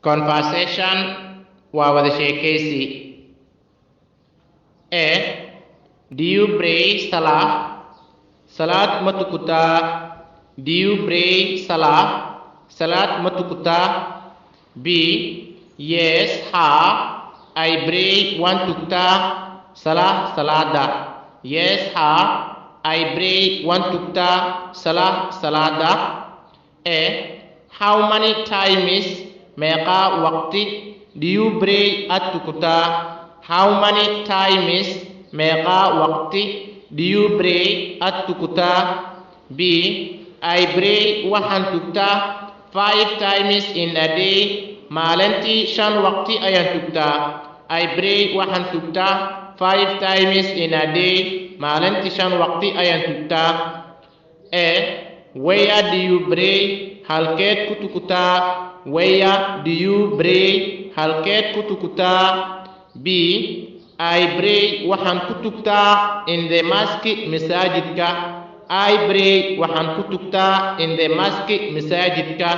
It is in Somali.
conversation waa wada sheekaysi. A. Do you pray salah? Salat ma tukataa? Do you pray salah? Salat ma tukataa? B. Yes, ha. I pray one tukataa. Salah salada. Yes, ha. I pray one tukataa. Salah salada. A. How many times meeqa waqti do you pray at tukataa? How many times meeqa waqti do you pray at tukataa? B. I pray waxaan tukataa 5 times in a day. Maalintii 5 waqti ayaan tukataa. I pray waxaan tukataa 5 times in a day. Maalintii 5 waqti ayaan tukataa. A. Where do you pray? Halkeed ku tukataa? Where do you pray? Halkeed ku tukataa? B. I pray waxaan ku tukataa in the mosque masaajidka. I pray waxaan ku tukataa in the mosque masaajidka.